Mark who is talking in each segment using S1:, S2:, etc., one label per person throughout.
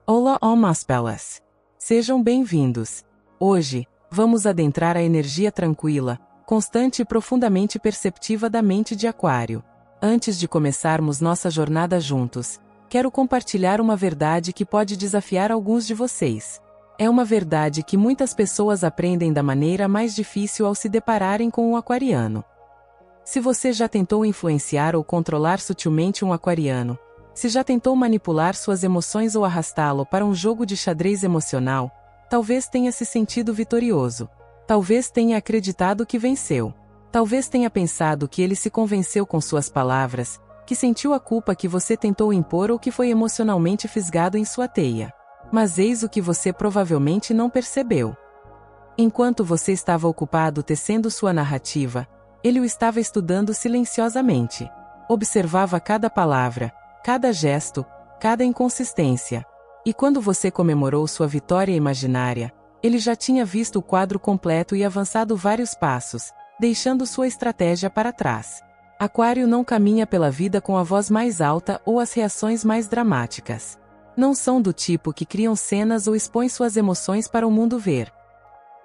S1: Olá, almas belas. Sejam bem-vindos. Hoje, vamos adentrar a energia tranquila, constante e profundamente perceptiva da mente de Aquário. Antes de começarmos nossa jornada juntos, quero compartilhar uma verdade que pode desafiar alguns de vocês. É uma verdade que muitas pessoas aprendem da maneira mais difícil ao se depararem com um aquariano. Se você já tentou influenciar ou controlar sutilmente um aquariano, se já tentou manipular suas emoções ou arrastá-lo para um jogo de xadrez emocional, talvez tenha se sentido vitorioso. Talvez tenha acreditado que venceu. Talvez tenha pensado que ele se convenceu com suas palavras, que sentiu a culpa que você tentou impor ou que foi emocionalmente fisgado em sua teia. Mas eis o que você provavelmente não percebeu. Enquanto você estava ocupado tecendo sua narrativa, ele o estava estudando silenciosamente. Observava cada palavra, cada gesto, cada inconsistência. E quando você comemorou sua vitória imaginária, ele já tinha visto o quadro completo e avançado vários passos, deixando sua estratégia para trás. Aquário não caminha pela vida com a voz mais alta ou as reações mais dramáticas. Não são do tipo que criam cenas ou expõem suas emoções para o mundo ver.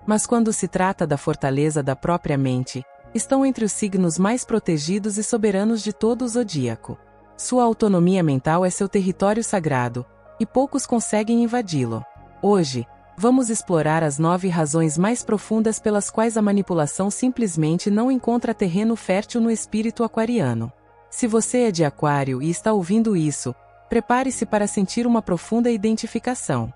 S1: Mas quando se trata da fortaleza da própria mente, estão entre os signos mais protegidos e soberanos de todo o zodíaco. Sua autonomia mental é seu território sagrado, e poucos conseguem invadi-lo. Hoje, vamos explorar as 9 razões mais profundas pelas quais a manipulação simplesmente não encontra terreno fértil no espírito aquariano. Se você é de Aquário e está ouvindo isso, prepare-se para sentir uma profunda identificação.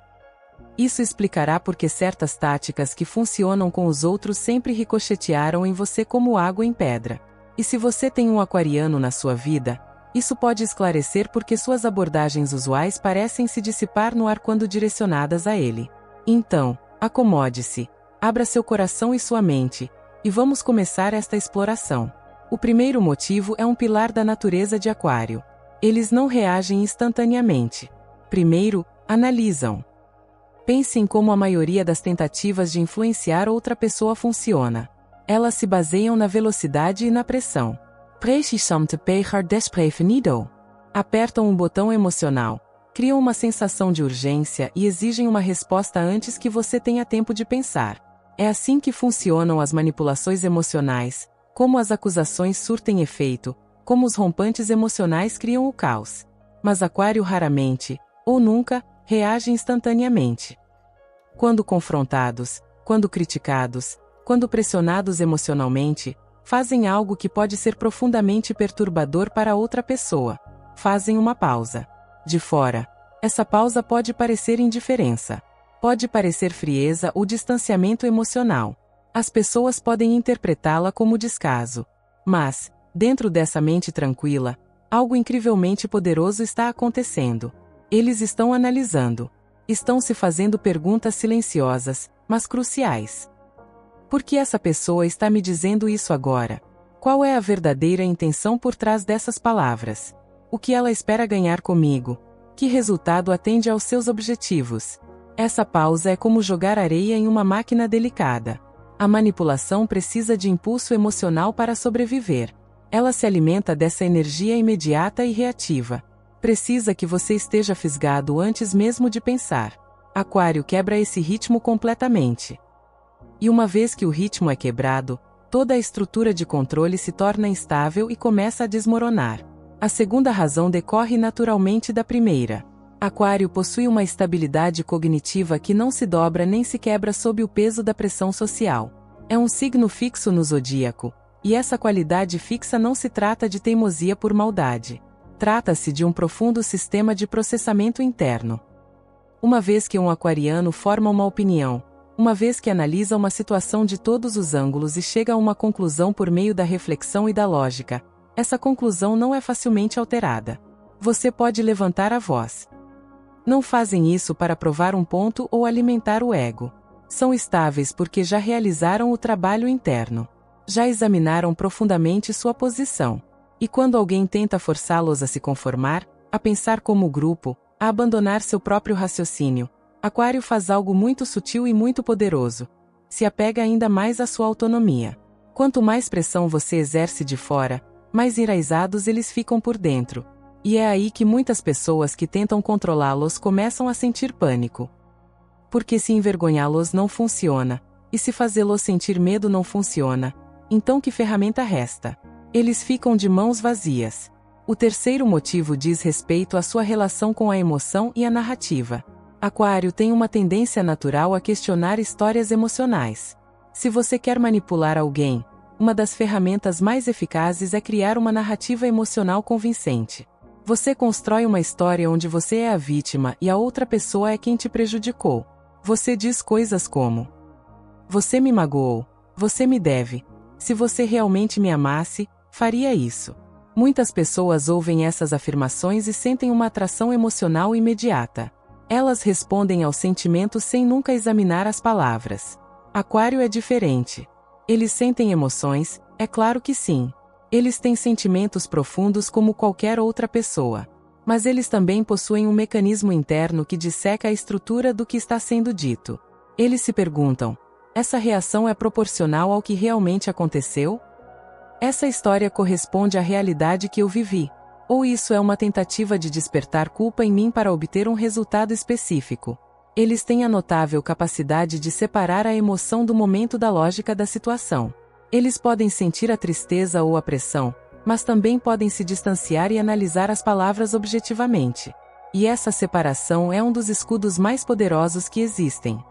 S1: Isso explicará por que certas táticas que funcionam com os outros sempre ricochetearam em você como água em pedra. E se você tem um aquariano na sua vida, isso pode esclarecer por que suas abordagens usuais parecem se dissipar no ar quando direcionadas a ele. Então, acomode-se, abra seu coração e sua mente, e vamos começar esta exploração. O primeiro motivo é um pilar da natureza de Aquário. Eles não reagem instantaneamente. Primeiro, analisam. Pense em como a maioria das tentativas de influenciar outra pessoa funciona. Elas se baseiam na velocidade e na pressão. Precisam te pegar desprevenido. Apertam um botão emocional, criam uma sensação de urgência e exigem uma resposta antes que você tenha tempo de pensar. É assim que funcionam as manipulações emocionais, como as acusações surtem efeito, como os rompantes emocionais criam o caos. Mas Aquário raramente, ou nunca, reage instantaneamente. Quando confrontados, quando criticados, quando pressionados emocionalmente, fazem algo que pode ser profundamente perturbador para outra pessoa. Fazem uma pausa. De fora, essa pausa pode parecer indiferença. Pode parecer frieza ou distanciamento emocional. As pessoas podem interpretá-la como descaso. Mas, dentro dessa mente tranquila, algo incrivelmente poderoso está acontecendo. Eles estão analisando. Estão se fazendo perguntas silenciosas, mas cruciais. Por que essa pessoa está me dizendo isso agora? Qual é a verdadeira intenção por trás dessas palavras? O que ela espera ganhar comigo? Que resultado atende aos seus objetivos? Essa pausa é como jogar areia em uma máquina delicada. A manipulação precisa de impulso emocional para sobreviver. Ela se alimenta dessa energia imediata e reativa. Precisa que você esteja fisgado antes mesmo de pensar. Aquário quebra esse ritmo completamente. E uma vez que o ritmo é quebrado, toda a estrutura de controle se torna instável e começa a desmoronar. A segunda razão decorre naturalmente da primeira. Aquário possui uma estabilidade cognitiva que não se dobra nem se quebra sob o peso da pressão social. É um signo fixo no zodíaco, e essa qualidade fixa não se trata de teimosia por maldade. Trata-se de um profundo sistema de processamento interno. Uma vez que um aquariano forma uma opinião, uma vez que analisa uma situação de todos os ângulos e chega a uma conclusão por meio da reflexão e da lógica, essa conclusão não é facilmente alterada. Você pode levantar a voz. Não fazem isso para provar um ponto ou alimentar o ego. São estáveis porque já realizaram o trabalho interno. Já examinaram profundamente sua posição. E quando alguém tenta forçá-los a se conformar, a pensar como grupo, a abandonar seu próprio raciocínio, Aquário faz algo muito sutil e muito poderoso. Se apega ainda mais à sua autonomia. Quanto mais pressão você exerce de fora, mais enraizados eles ficam por dentro. E é aí que muitas pessoas que tentam controlá-los começam a sentir pânico. Porque se envergonhá-los não funciona, e se fazê-los sentir medo não funciona, então que ferramenta resta? Eles ficam de mãos vazias. O terceiro motivo diz respeito à sua relação com a emoção e a narrativa. Aquário tem uma tendência natural a questionar histórias emocionais. Se você quer manipular alguém, uma das ferramentas mais eficazes é criar uma narrativa emocional convincente. Você constrói uma história onde você é a vítima e a outra pessoa é quem te prejudicou. Você diz coisas como: você me magoou, você me deve. Se você realmente me amasse, faria isso. Muitas pessoas ouvem essas afirmações e sentem uma atração emocional imediata. Elas respondem aos sentimentos sem nunca examinar as palavras. Aquário é diferente. Eles sentem emoções, é claro que sim. Eles têm sentimentos profundos como qualquer outra pessoa. Mas eles também possuem um mecanismo interno que disseca a estrutura do que está sendo dito. Eles se perguntam: essa reação é proporcional ao que realmente aconteceu? Essa história corresponde à realidade que eu vivi? Ou isso é uma tentativa de despertar culpa em mim para obter um resultado específico? Eles têm a notável capacidade de separar a emoção do momento da lógica da situação. Eles podem sentir a tristeza ou a pressão, mas também podem se distanciar e analisar as palavras objetivamente. E essa separação é um dos escudos mais poderosos que existem.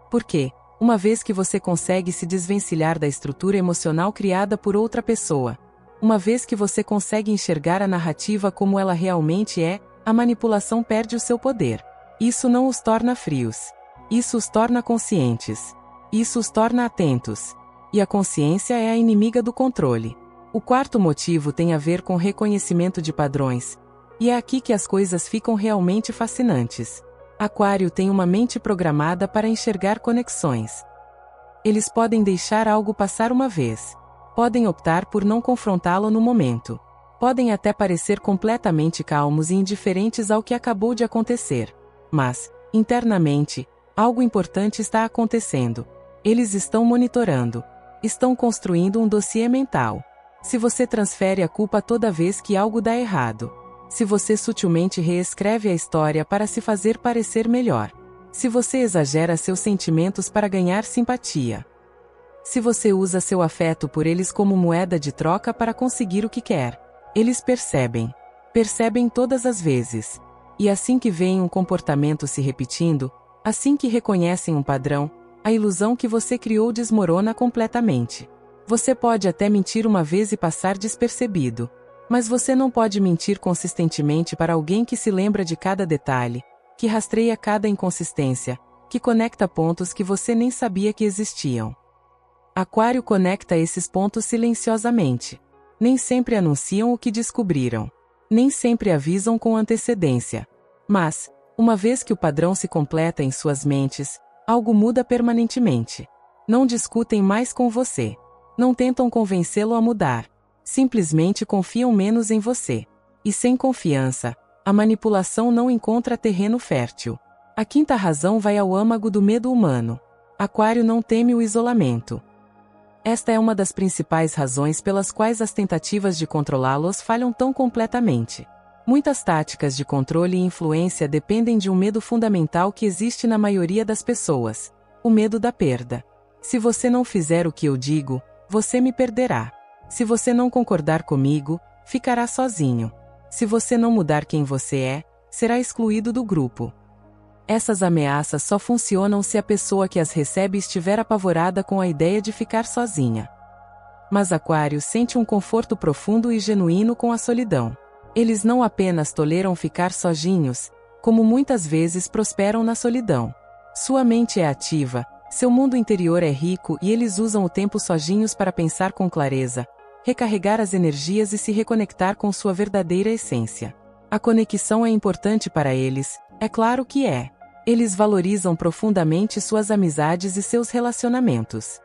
S1: Porque, uma vez que você consegue se desvencilhar da estrutura emocional criada por outra pessoa, uma vez que você consegue enxergar a narrativa como ela realmente é, a manipulação perde o seu poder. Isso não os torna frios. Isso os torna conscientes. Isso os torna atentos. E a consciência é a inimiga do controle. O quarto motivo tem a ver com reconhecimento de padrões. E é aqui que as coisas ficam realmente fascinantes. Aquário tem uma mente programada para enxergar conexões. Eles podem deixar algo passar uma vez. Podem optar por não confrontá-lo no momento. Podem até parecer completamente calmos e indiferentes ao que acabou de acontecer. Mas, internamente, algo importante está acontecendo. Eles estão monitorando. Estão construindo um dossiê mental. Se você transfere a culpa toda vez que algo dá errado. Se você sutilmente reescreve a história para se fazer parecer melhor. Se você exagera seus sentimentos para ganhar simpatia. Se você usa seu afeto por eles como moeda de troca para conseguir o que quer. Eles percebem. Percebem todas as vezes. E assim que veem um comportamento se repetindo, assim que reconhecem um padrão, a ilusão que você criou desmorona completamente. Você pode até mentir uma vez e passar despercebido. Mas você não pode mentir consistentemente para alguém que se lembra de cada detalhe, que rastreia cada inconsistência, que conecta pontos que você nem sabia que existiam. Aquário conecta esses pontos silenciosamente. Nem sempre anunciam o que descobriram. Nem sempre avisam com antecedência. Mas, uma vez que o padrão se completa em suas mentes, algo muda permanentemente. Não discutem mais com você. Não tentam convencê-lo a mudar. Simplesmente confiam menos em você. E sem confiança, a manipulação não encontra terreno fértil. A quinta razão vai ao âmago do medo humano. Aquário não teme o isolamento. Esta é uma das principais razões pelas quais as tentativas de controlá-los falham tão completamente. Muitas táticas de controle e influência dependem de um medo fundamental que existe na maioria das pessoas: o medo da perda. Se você não fizer o que eu digo, você me perderá. Se você não concordar comigo, ficará sozinho. Se você não mudar quem você é, será excluído do grupo. Essas ameaças só funcionam se a pessoa que as recebe estiver apavorada com a ideia de ficar sozinha. Mas Aquário sente um conforto profundo e genuíno com a solidão. Eles não apenas toleram ficar sozinhos, como muitas vezes prosperam na solidão. Sua mente é ativa, seu mundo interior é rico e eles usam o tempo sozinhos para pensar com clareza, recarregar as energias e se reconectar com sua verdadeira essência. A conexão é importante para eles, é claro que é. Eles valorizam profundamente suas amizades e seus relacionamentos.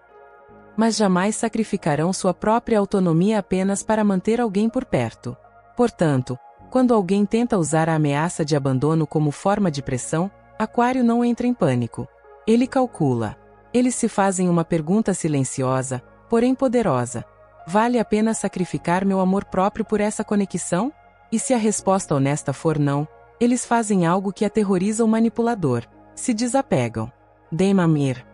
S1: Mas jamais sacrificarão sua própria autonomia apenas para manter alguém por perto. Portanto, quando alguém tenta usar a ameaça de abandono como forma de pressão, Aquário não entra em pânico. Ele calcula. Eles se fazem uma pergunta silenciosa, porém poderosa: vale a pena sacrificar meu amor próprio por essa conexão? E se a resposta honesta for não, eles fazem algo que aterroriza o manipulador: se desapegam. Damamir.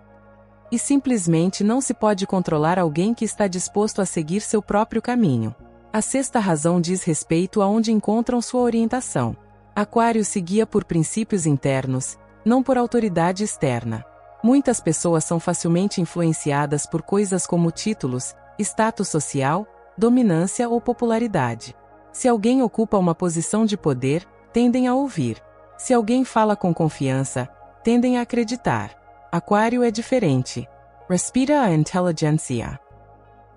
S1: E simplesmente não se pode controlar alguém que está disposto a seguir seu próprio caminho. A sexta razão diz respeito a onde encontram sua orientação. Aquário se guia por princípios internos, não por autoridade externa. Muitas pessoas são facilmente influenciadas por coisas como títulos, status social, dominância ou popularidade. Se alguém ocupa uma posição de poder, tendem a ouvir. Se alguém fala com confiança, tendem a acreditar. Aquário é diferente. Respira a inteligência.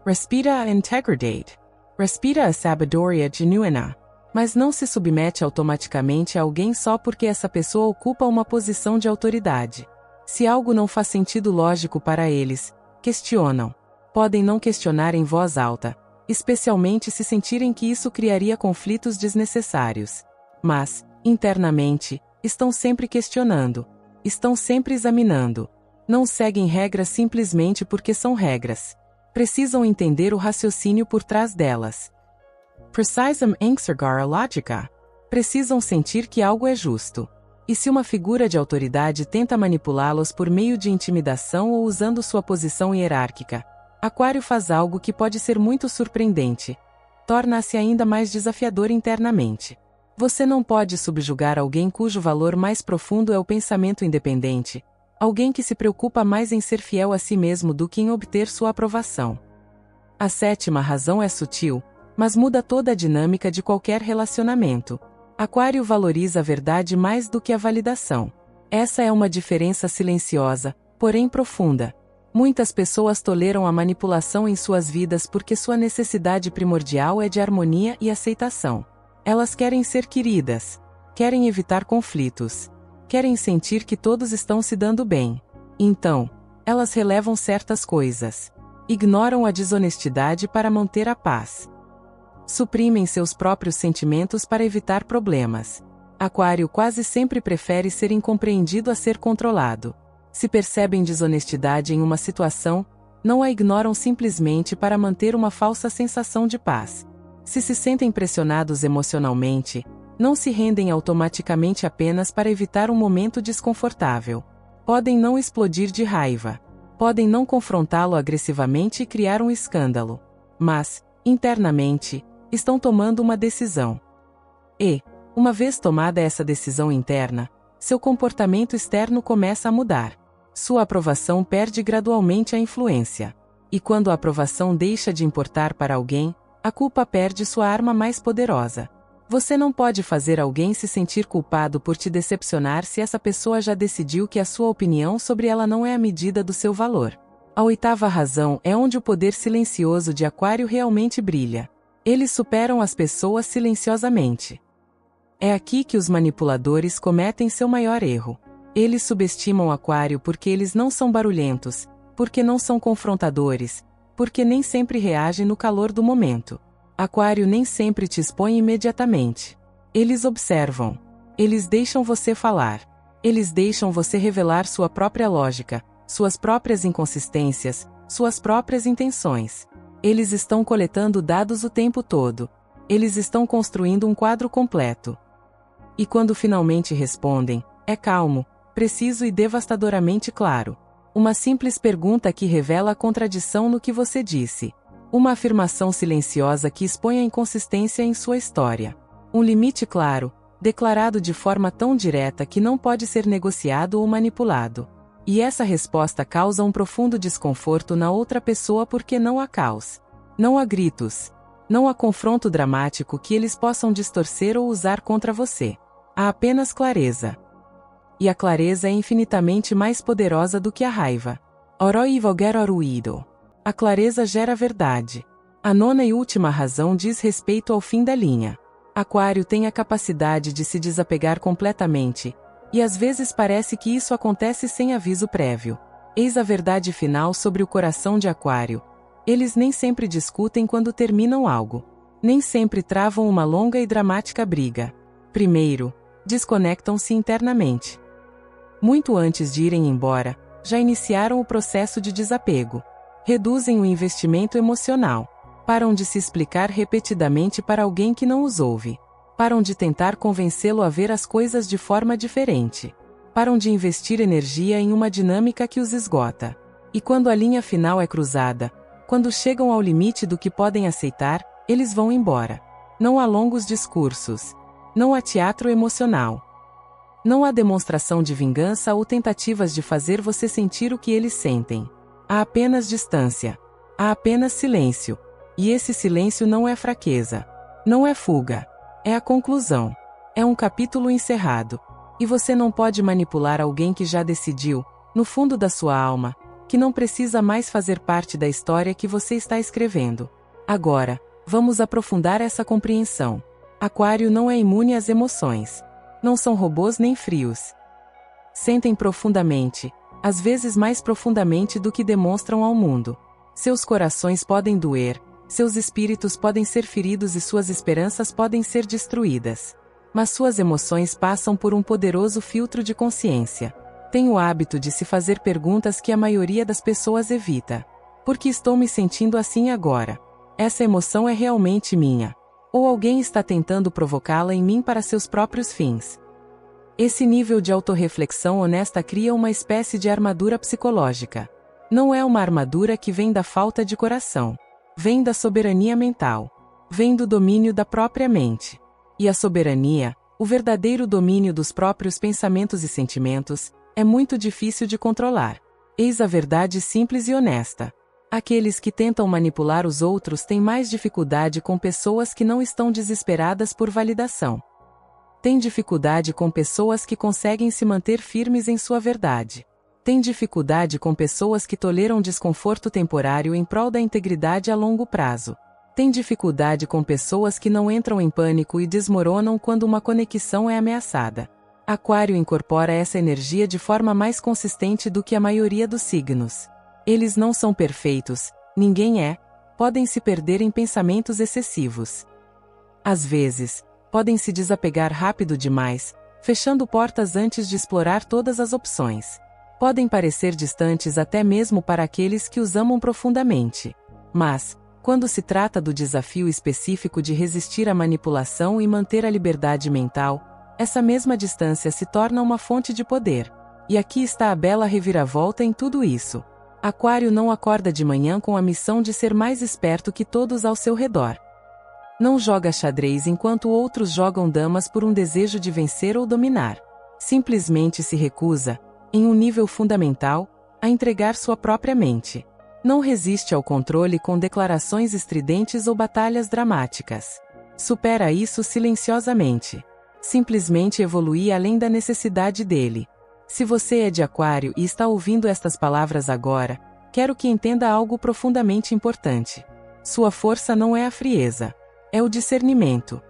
S1: Respira a integridade. Respira a sabedoria genuína. Mas não se submete automaticamente a alguém só porque essa pessoa ocupa uma posição de autoridade. Se algo não faz sentido lógico para eles, questionam. Podem não questionar em voz alta, especialmente se sentirem que isso criaria conflitos desnecessários. Mas, internamente, estão sempre questionando. Estão sempre examinando. Não seguem regras simplesmente porque são regras. Precisam entender o raciocínio por trás delas. Precisam enxergar a lógica. Precisam sentir que algo é justo. E se uma figura de autoridade tenta manipulá-los por meio de intimidação ou usando sua posição hierárquica, Aquário faz algo que pode ser muito surpreendente. Torna-se ainda mais desafiador internamente. Você não pode subjugar alguém cujo valor mais profundo é o pensamento independente, alguém que se preocupa mais em ser fiel a si mesmo do que em obter sua aprovação. A sétima razão é sutil, mas muda toda a dinâmica de qualquer relacionamento. Aquário valoriza a verdade mais do que a validação. Essa é uma diferença silenciosa, porém profunda. Muitas pessoas toleram a manipulação em suas vidas porque sua necessidade primordial é de harmonia e aceitação. Elas querem ser queridas. Querem evitar conflitos. Querem sentir que todos estão se dando bem. Então, elas relevam certas coisas. Ignoram a desonestidade para manter a paz. Suprimem seus próprios sentimentos para evitar problemas. Aquário quase sempre prefere ser incompreendido a ser controlado. Se percebem desonestidade em uma situação, não a ignoram simplesmente para manter uma falsa sensação de paz. Se sentem pressionados emocionalmente, não se rendem automaticamente apenas para evitar um momento desconfortável. Podem não explodir de raiva. Podem não confrontá-lo agressivamente e criar um escândalo. Mas, internamente, estão tomando uma decisão. E, uma vez tomada essa decisão interna, seu comportamento externo começa a mudar. Sua aprovação perde gradualmente a influência. E quando a aprovação deixa de importar para alguém, a culpa perde sua arma mais poderosa. Você não pode fazer alguém se sentir culpado por te decepcionar se essa pessoa já decidiu que a sua opinião sobre ela não é a medida do seu valor. A oitava razão é onde o poder silencioso de Aquário realmente brilha. Eles superam as pessoas silenciosamente. É aqui que os manipuladores cometem seu maior erro. Eles subestimam Aquário porque eles não são barulhentos, porque não são confrontadores, porque nem sempre reagem no calor do momento. Aquário nem sempre te expõe imediatamente. Eles observam. Eles deixam você falar. Eles deixam você revelar sua própria lógica, suas próprias inconsistências, suas próprias intenções. Eles estão coletando dados o tempo todo. Eles estão construindo um quadro completo. E quando finalmente respondem, é calmo, preciso e devastadoramente claro. Uma simples pergunta que revela a contradição no que você disse. Uma afirmação silenciosa que expõe a inconsistência em sua história. Um limite claro, declarado de forma tão direta que não pode ser negociado ou manipulado. E essa resposta causa um profundo desconforto na outra pessoa porque não há caos. Não há gritos. Não há confronto dramático que eles possam distorcer ou usar contra você. Há apenas clareza. E a clareza é infinitamente mais poderosa do que a raiva. Oroi gera ruído. A clareza gera verdade. A nona e última razão diz respeito ao fim da linha. Aquário tem a capacidade de se desapegar completamente, e às vezes parece que isso acontece sem aviso prévio. Eis a verdade final sobre o coração de Aquário. Eles nem sempre discutem quando terminam algo. Nem sempre travam uma longa e dramática briga. Primeiro, desconectam-se internamente. Muito antes de irem embora, já iniciaram o processo de desapego. Reduzem o investimento emocional. Param de se explicar repetidamente para alguém que não os ouve. Param de tentar convencê-lo a ver as coisas de forma diferente. Param de investir energia em uma dinâmica que os esgota. E quando a linha final é cruzada, quando chegam ao limite do que podem aceitar, eles vão embora. Não há longos discursos. Não há teatro emocional. Não há demonstração de vingança ou tentativas de fazer você sentir o que eles sentem. Há apenas distância. Há apenas silêncio. E esse silêncio não é fraqueza. Não é fuga. É a conclusão. É um capítulo encerrado. E você não pode manipular alguém que já decidiu, no fundo da sua alma, que não precisa mais fazer parte da história que você está escrevendo. Agora, vamos aprofundar essa compreensão. Aquário não é imune às emoções. Não são robôs nem frios. Sentem profundamente, às vezes mais profundamente do que demonstram ao mundo. Seus corações podem doer, seus espíritos podem ser feridos e suas esperanças podem ser destruídas. Mas suas emoções passam por um poderoso filtro de consciência. Tem o hábito de se fazer perguntas que a maioria das pessoas evita. Por que estou me sentindo assim agora? Essa emoção é realmente minha? Ou alguém está tentando provocá-la em mim para seus próprios fins? Esse nível de autorreflexão honesta cria uma espécie de armadura psicológica. Não é uma armadura que vem da falta de coração. Vem da soberania mental. Vem do domínio da própria mente. E a soberania, o verdadeiro domínio dos próprios pensamentos e sentimentos, é muito difícil de controlar. Eis a verdade simples e honesta. Aqueles que tentam manipular os outros têm mais dificuldade com pessoas que não estão desesperadas por validação. Têm dificuldade com pessoas que conseguem se manter firmes em sua verdade. Têm dificuldade com pessoas que toleram desconforto temporário em prol da integridade a longo prazo. Tem dificuldade com pessoas que não entram em pânico e desmoronam quando uma conexão é ameaçada. Aquário incorpora essa energia de forma mais consistente do que a maioria dos signos. Eles não são perfeitos, ninguém é, podem se perder em pensamentos excessivos. Às vezes, podem se desapegar rápido demais, fechando portas antes de explorar todas as opções. Podem parecer distantes até mesmo para aqueles que os amam profundamente. Mas, quando se trata do desafio específico de resistir à manipulação e manter a liberdade mental, essa mesma distância se torna uma fonte de poder. E aqui está a bela reviravolta em tudo isso. Aquário não acorda de manhã com a missão de ser mais esperto que todos ao seu redor. Não joga xadrez enquanto outros jogam damas por um desejo de vencer ou dominar. Simplesmente se recusa, em um nível fundamental, a entregar sua própria mente. Não resiste ao controle com declarações estridentes ou batalhas dramáticas. Supera isso silenciosamente. Simplesmente evolui além da necessidade dele. Se você é de Aquário e está ouvindo estas palavras agora, quero que entenda algo profundamente importante. Sua força não é a frieza. É o discernimento.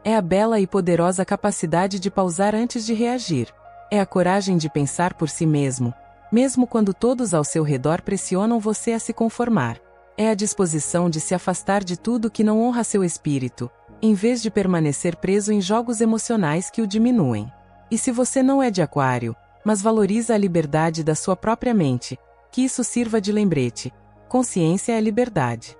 S1: É a bela e poderosa capacidade de pausar antes de reagir. É a coragem de pensar por si mesmo, mesmo quando todos ao seu redor pressionam você a se conformar. É a disposição de se afastar de tudo que não honra seu espírito, em vez de permanecer preso em jogos emocionais que o diminuem. E se você não é de Aquário, mas valoriza a liberdade da sua própria mente, que isso sirva de lembrete: consciência é liberdade.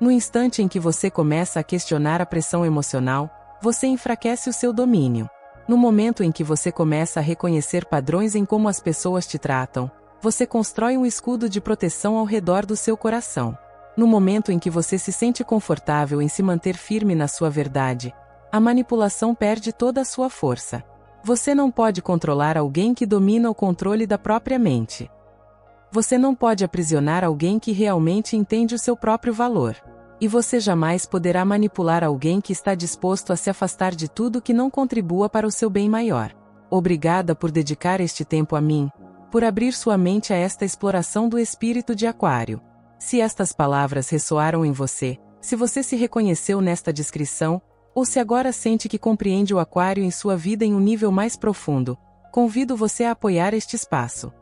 S1: No instante em que você começa a questionar a pressão emocional, você enfraquece o seu domínio. No momento em que você começa a reconhecer padrões em como as pessoas te tratam, você constrói um escudo de proteção ao redor do seu coração. No momento em que você se sente confortável em se manter firme na sua verdade, a manipulação perde toda a sua força. Você não pode controlar alguém que domina o controle da própria mente. Você não pode aprisionar alguém que realmente entende o seu próprio valor. E você jamais poderá manipular alguém que está disposto a se afastar de tudo que não contribua para o seu bem maior. Obrigada por dedicar este tempo a mim, por abrir sua mente a esta exploração do espírito de Aquário. Se estas palavras ressoaram em você, se você se reconheceu nesta descrição, ou se agora sente que compreende o Aquário em sua vida em um nível mais profundo, convido você a apoiar este espaço.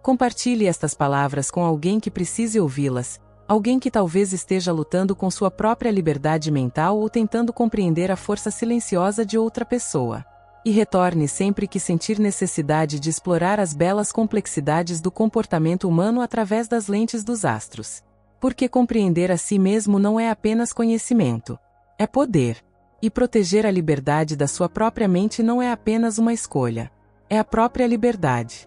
S1: Compartilhe estas palavras com alguém que precise ouvi-las, alguém que talvez esteja lutando com sua própria liberdade mental ou tentando compreender a força silenciosa de outra pessoa. E retorne sempre que sentir necessidade de explorar as belas complexidades do comportamento humano através das lentes dos astros. Porque compreender a si mesmo não é apenas conhecimento. É poder. E proteger a liberdade da sua própria mente não é apenas uma escolha. É a própria liberdade.